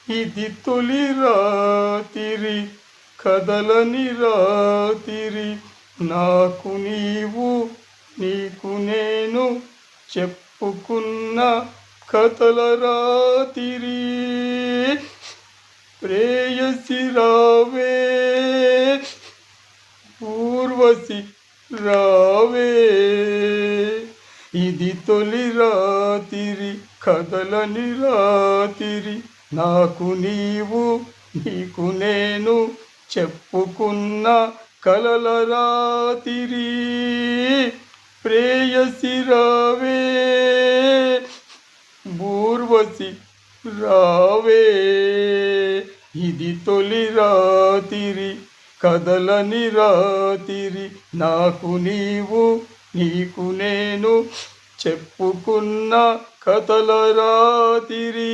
ఇది తొలి రాతిరి కదలని రాతిరి నాకు నీవు నీకు నేను చెప్పుకున్న కథల రాతిరి ప్రేయసి రావే ఊర్వశి రావే ఇది తొలి రాతిరి కదలని రాతిరి నాకు నీవు నీకు నేను చెప్పుకున్న కలల రాతిరి ప్రేయసి రావే ఊర్వశి రావే ఇది తొలి రాతిరి కదలని రాతిరి నాకు నీవు నీకు నేను చెప్పుకున్న కథల రాతిరి.